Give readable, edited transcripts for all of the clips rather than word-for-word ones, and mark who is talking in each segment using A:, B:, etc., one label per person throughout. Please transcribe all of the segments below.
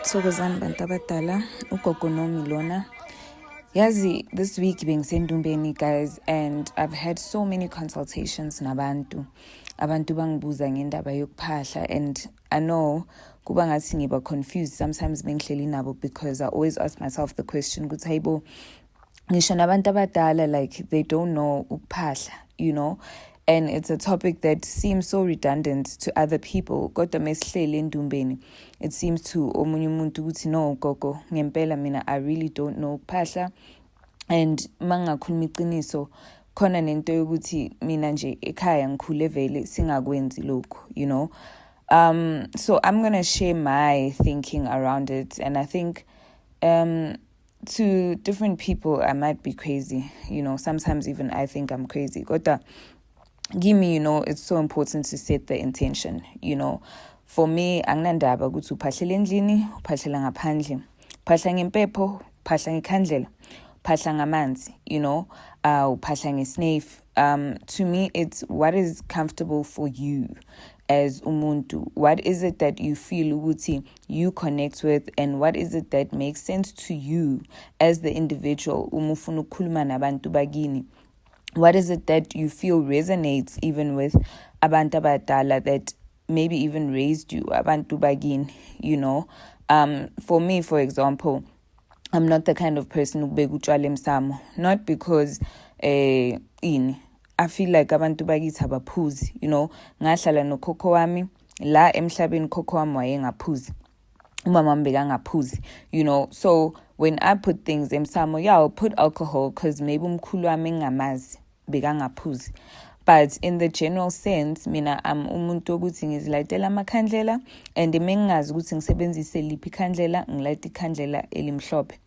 A: Thokozani bantu abadala, ugogo nomi lona. Yazi, this week bengisendumbeni guys, and I've had so many consultations nabantu. Abantu bangibuza ngendaba yokuphahla, and I know kuba ngathi ngiba confused sometimes bengihleli nabo because I always ask myself the question, ukuthi hayibo, ngisho nabantu abadala, like they don't know ukuphahla, you know? And it's a topic that seems so redundant to other people. Kodwa mesihleli endumbeni, it seems to omunye umuntu ukuthi no gogo, ngempela mina I really don't know ukuphahla. And mangakhuluma iqiniso, khona nento yokuthi mina nje ekhaya ngikhule vele singakwenzi lokho, you know. So I'm going to share my thinking around it, and I think to different people I might be crazy, you know. Sometimes even I think I'm crazy. Kodwa Gimme, you know, it's so important to set the intention, you know. For me, anginandaba ukuthi uphahlela endlini, uphahlela ngaphandle, uphahla ngempepho, uphahla ngekhandlela, uphahla ngamanzi, you know, uphahla ngesnafe. To me, it's what is comfortable for you as umuntu. What is it that you feel ukuthi you connect with, and what is it that makes sense to you as the individual? Umufuna ukukhuluma nabantu bagini. What is it that you feel resonates even with abantu abadala that maybe even raised you, abantu bagin, you know? For me, for example, I'm not the kind of person who bega utshwala emsamo. Not because I feel like abantu bakithi abaphuzi, you know? Ngahlala nokhokho wami, la emhlabeni khokho wami wayengaphuzi. Umama wami bekangaphuzi, you know? So when I put things emsamo, yeah, I'll put alcohol because maybe umkhulu wami ngamazi bekangaphuzi. But in the general sense, mina I'm umuntu ukuthi ngizilayitela amakhandlela, and mengazi ukuthi ngisebenzise liphi ikhandlela, ngilayita ikhandlela elimhlophe.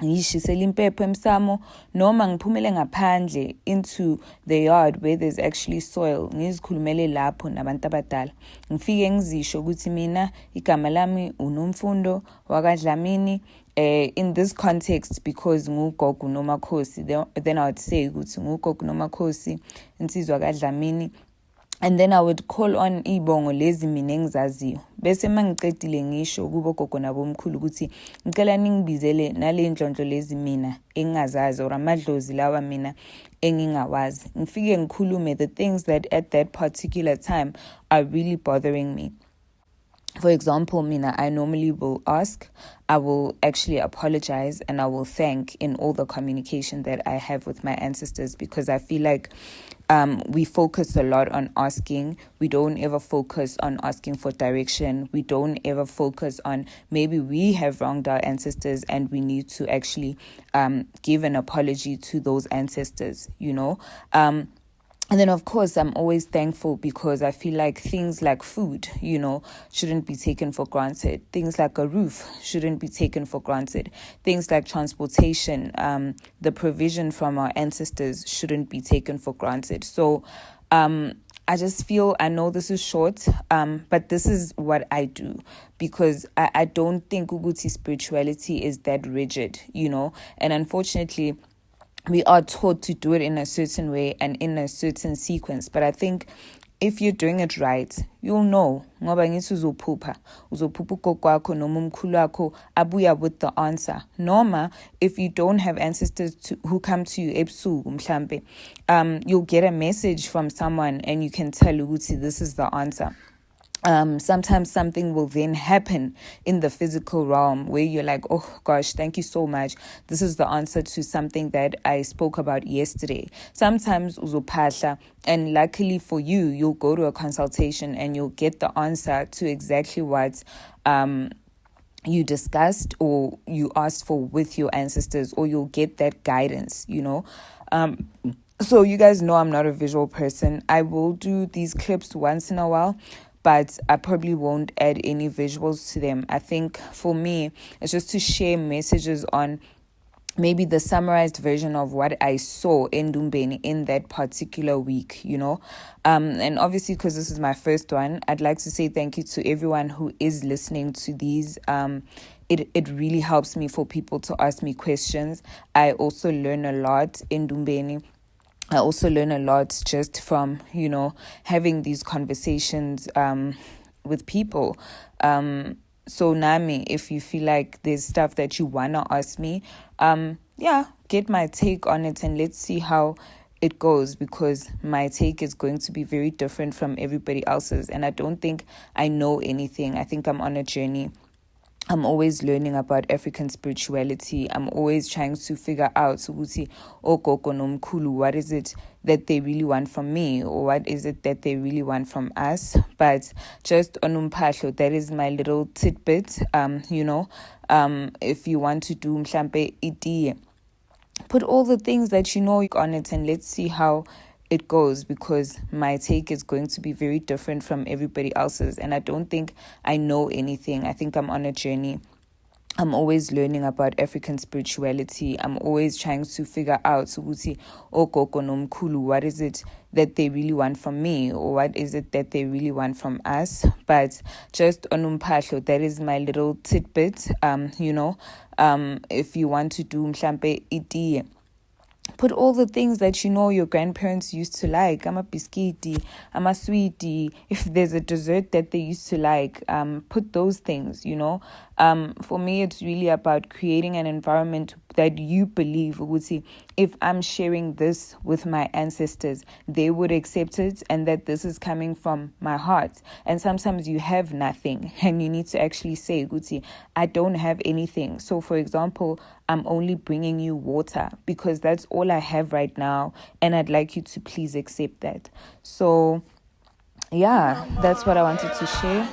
A: Ngishisela impepho emsamo, noma ngiphumele ngaphandle into the yard where there's actually soil, ngizikhulumele lapho nabantu abadala. Ngifike ngizisho ukuthi mina igama lami uNomfundo wakwaDlamini. In this context, because ngugogo nomakhosi, then I would say ukuthi ngugogo nomakhosi insizwa kaDlamini. And then I would call on ibongo lezi mina engizaziyo. Bese mangiqedile ngisho kubo gogo nabomkhulu ukuthi ngicela ningibizele nale ndlondlo lezi mina engingazazi, or amadlozi lawa mina engingawazi. Ngifike ngikhulume the things that at that particular time are really bothering me. For example, mina, I normally will ask, I will actually apologize, and I will thank in all the communication that I have with my ancestors, because I feel like we focus a lot on asking. We don't ever focus on asking for direction. We don't ever focus on maybe we have wronged our ancestors and we need to actually give an apology to those ancestors, you know. And then, of course, I'm always thankful because I feel like things like food, you know, shouldn't be taken for granted. Things like a roof shouldn't be taken for granted. Things like transportation, the provision from our ancestors shouldn't be taken for granted. So I just feel, I know this is short, but this is what I do, because I don't think Uguti spirituality is that rigid, you know, and unfortunately, we are taught to do it in a certain way and in a certain sequence. But I think if you're doing it right, you'll know. Ngoba ngithi uzophupha ugogo wakho noma umkhulu wakho abuya with the answer. Noma if you don't have ancestors who come to you ebusuku mhlambe, you'll get a message from someone and you can tell ukuthi this is the answer. Sometimes something will then happen in the physical realm where you're like, oh gosh, thank you so much. This is the answer to something that I spoke about yesterday. Sometimes uzophahla, and luckily for you, you'll go to a consultation and you'll get the answer to exactly what you discussed or you asked for with your ancestors, or you'll get that guidance, you know. So you guys know I'm not a visual person. I will do these clips once in a while, but I probably won't add any visuals to them. I think for me, it's just to share messages on maybe the summarized version of what I saw in Dumbeni in that particular week, you know. And obviously, because this is my first one, I'd like to say thank you to everyone who is listening to these. It really helps me for people to ask me questions. I also learn a lot in Dumbeni. I also learn a lot just from, you know, having these conversations with people. So Nami, if you feel like there's stuff that you wanna ask me, get my take on it and let's see how it goes, because my take is going to be very different from everybody else's, and I don't think I know anything. I think I'm on a journey. I'm always learning about African spirituality. I'm always trying to figure out ukuthi ogogo nomkhulu, what is it that they really want from me, or what is it that they really want from us. But just on ukuphahla, that is my little tidbit. If you want to do mhlampe itiye, put all the things that you know on it and let's see how it goes, because my take is going to be very different from everybody else's, and I don't think I know anything. I think I'm on a journey. I'm always learning about African spirituality. I'm always trying to figure out ukuthi ogogo nomkhulu, what is it that they really want from me, or what is it that they really want from us. But just on ukuphahla, that is my little tidbit. If you want to do mhlampe itiye, put all the things that you know your grandparents used to like. I'm a biscuity, I'm a sweetie. If there's a dessert that they used to like, put those things, For me, it's really about creating an environment that you believe, Uguti, if I'm sharing this with my ancestors, they would accept it, and that this is coming from my heart. And sometimes you have nothing and you need to actually say, Uguti, I don't have anything. So for example, I'm only bringing you water because that's all I have right now, and I'd like you to please accept that. So yeah, that's what I wanted to share.